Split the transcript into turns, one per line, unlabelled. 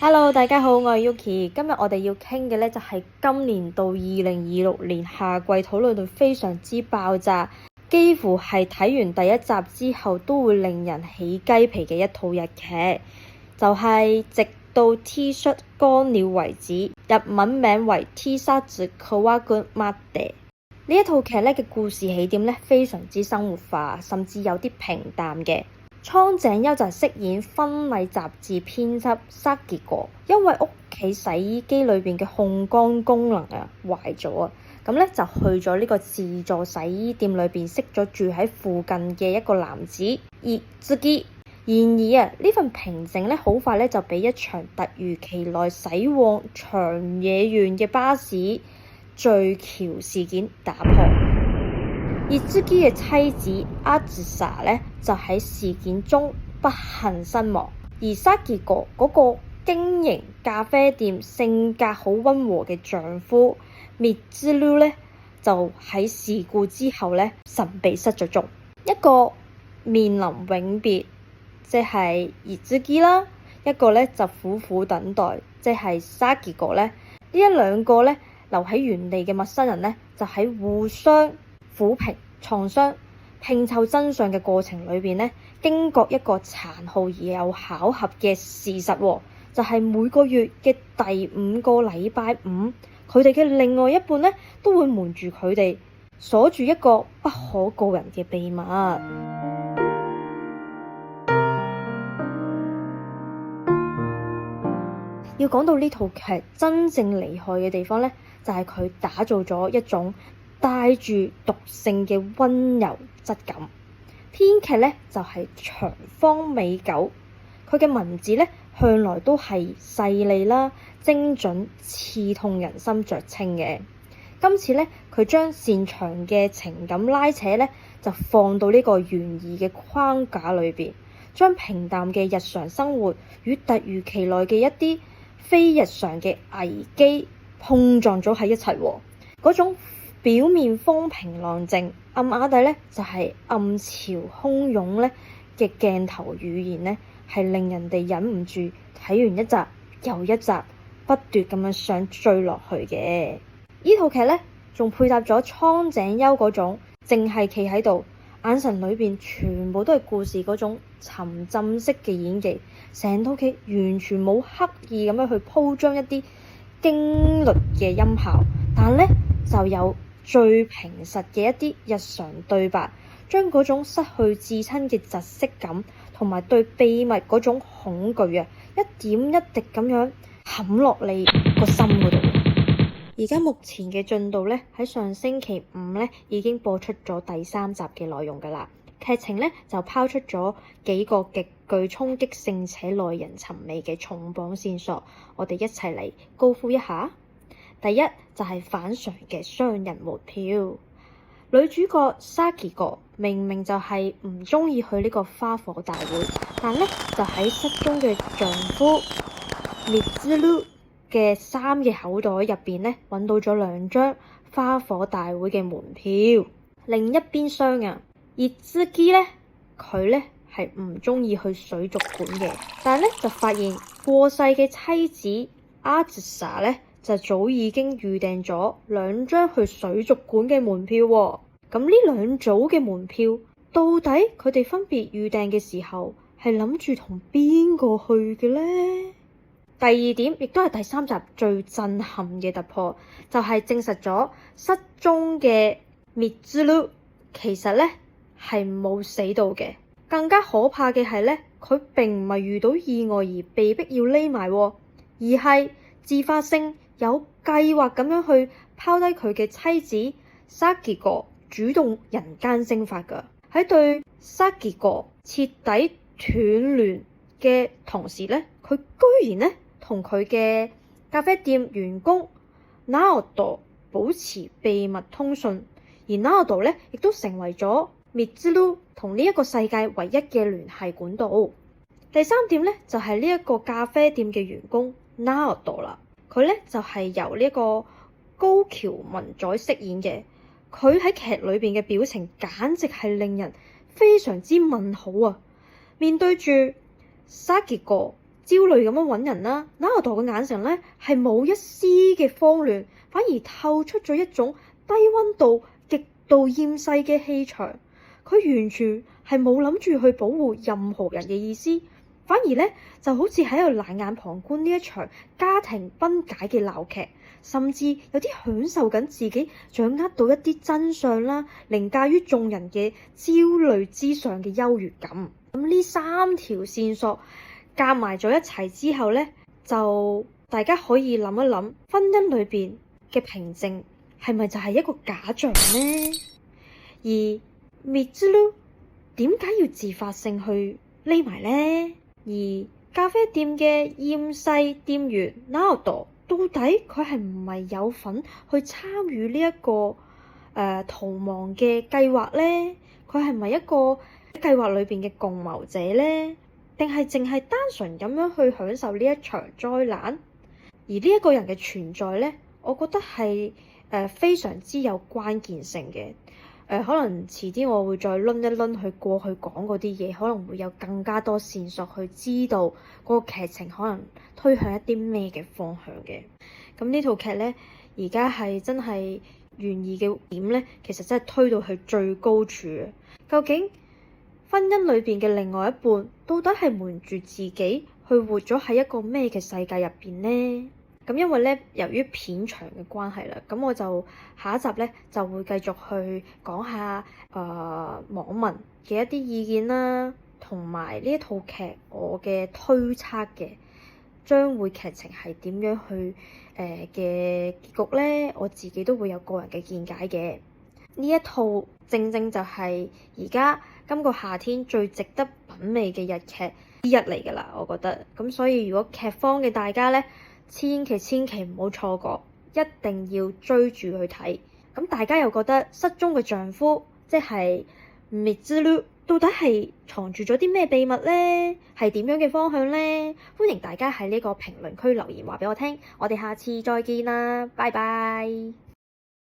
Hello，大家好，我係 Yuki。今日我哋要傾嘅呢，就係今年到2026年夏季討論度非常之爆炸，幾乎係睇完第一集之後都會令人起雞皮嘅一套日劇，就係直到 T 恤乾了為止，日文名為 T シャツ乾くまで。呢一套劇呢嘅故事起點呢，非常之生活化，甚至有啲平淡嘅。蒼井優就係飾演婚禮雜誌編輯Sakiko，因為屋企洗衣機裏邊嘅烘乾功能壞咗咁咧就去咗呢個自助洗衣店裏邊識咗住喺附近嘅一個男子Itsuki。然而呢份平靜咧好快咧就俾一場突如其來駛往長野縣嘅巴士墜橋事件打破。Itsuki嘅妻子阿紫莎咧就喺事件中不幸身亡，而 Sakiko 嗰個經營咖啡店、性格好溫和嘅丈夫 Mitsuru 咧就喺事故之後咧神秘失咗蹤。一個面臨永別，即係 Itsuki 啦；一個咧就苦苦等待，即係 Sakiko 咧。呢一兩個咧留喺原地嘅陌生人咧，就喺互相撫平創傷、拼湊真相嘅過程裏邊呢，經過一個殘酷而又巧合嘅事實，就係每個月嘅第5個禮拜五，佢哋嘅另外一半呢都會瞞住佢哋，鎖住一個不可告人嘅秘密。要講到呢套劇真正厲害嘅地方呢，就係佢打造咗一種帶住毒性嘅溫柔質感。編劇呢就係長方美久，佢嘅文字呢向來都係細膩啦、精準、刺痛人心著稱嘅。今次呢，佢將擅長嘅情感拉扯呢就放到呢個懸疑嘅框架裏邊，將平淡嘅日常生活與突如其來嘅一啲非日常嘅危機碰撞咗喺一齊。嗰種表面風平浪靜，暗啞底呢就係暗潮洶湧呢嘅鏡頭語言呢，係令人哋忍唔住睇完一集又一集，不斷咁樣想追落去嘅。呢套劇呢，仲配搭咗蒼井優嗰種淨係企喺度，眼神裏邊全部都係故事嗰種沉浸式嘅演技，成套劇完全冇刻意咁樣去鋪張一啲驚慄嘅音效，但呢就有最平實嘅一啲日常對白，將嗰種失去至親嘅窒息感同埋對秘密嗰種恐懼一點一滴咁樣冚落你個心嗰度。而家目前嘅進度呢，喺上星期五呢已經播出咗第3集嘅內容噶啦。劇情呢就拋出咗幾個極具衝擊性且耐人尋味嘅重磅線索，我哋一齊嚟高呼一下。第一就係反常嘅雙人門票，女主角 Sakiko 明明就係唔中意去呢個花火大會，但呢就喺失蹤嘅丈夫 Mitsuru 嘅衫嘅口袋入邊呢揾到咗2張花火大會嘅門票。另一邊廂Itsuki 呢，佢呢係唔中意去水族館嘅，但係呢就發現過世嘅妻子阿紫莎呢就早已經預訂咗2張去水族館嘅門票喎。咁呢2組嘅門票到底佢哋分別預訂嘅時候係諗住同邊個去嘅呢？第2點亦都係第3集最震撼嘅突破，就係證實咗失蹤嘅 Mitsuru 其實呢係冇死到嘅。更加可怕嘅係呢，佢並唔係遇到意外而被逼要匿埋，而係自發性有計劃咁樣去拋低佢嘅妻子 Sakiko， 主動人間蒸發㗎。喺對 Sakiko 徹底斷聯嘅同時呢，佢居然呢同佢嘅咖啡店員工 Naoto 保持秘密通訊，而 Naoto 呢亦都成為咗 Mitsuru 同呢一個世界唯一嘅聯繫管道。第3點呢，就係呢一個咖啡店嘅員工 Naoto 啦，佢呢就係由呢一個高橋文哉飾演嘅。佢喺劇裏邊嘅表情簡直係令人非常之問號啊！面對住 Sakiko 焦慮咁樣揾人啦。那由度嘅眼神咧係冇一絲嘅慌亂，反而透出咗一種低溫度、極度厭世嘅氣場。佢完全係冇諗住去保護任何人嘅意思，反而咧就好似喺度冷眼旁觀呢一場家庭崩解嘅鬧劇，甚至有啲享受緊自己掌握到一啲真相啦，凌駕於眾人嘅焦慮之上嘅優越感。咁呢3條線索夾埋咗一齊之後咧，就大家可以諗一諗，婚姻裏邊嘅平靜係咪就係一個假象呢？而Mitsuru點解要自發性去匿埋呢？而咖啡店嘅厭世店員 Naoto 到底佢係唔係有份去參與呢一個逃亡嘅計劃呢？佢係咪一個計劃裏邊嘅共謀者呢？定係淨係單純咁樣去享受呢一場災難？而呢一個人嘅存在呢，我覺得係非常之有關鍵性嘅。可能遲啲我會再掄一掄去過去講嗰啲嘢，可能會有更加多線索去知道嗰個劇情可能推向一啲咩嘅方向嘅。咁呢套劇呢，而家係真係懸疑嘅點呢，其實真係推到去最高處啊！究竟婚姻裏邊嘅另外一半到底係瞞住自己去活咗喺一個咩嘅世界入邊呢？咁因為咧，由於片長嘅關係啦，咁我就下一集咧就會繼續去講下網民嘅一啲意見啦，同埋呢一套劇我嘅推測嘅將會劇情係點樣去嘅結局咧，我自己都會有個人嘅見解嘅。呢一套正正就係而家今個夏天最值得品味嘅日劇之一嚟㗎啦，我覺得。咁所以如果劇荒嘅大家咧，千祈唔好錯過，一定要追住去睇。咁大家又覺得失蹤嘅丈夫即係 Mitsuru 到底係藏住咗啲咩秘密呢？係點樣嘅方向呢？歡迎大家喺呢個評論區留言話俾我聽。我哋下次再見啦，拜拜。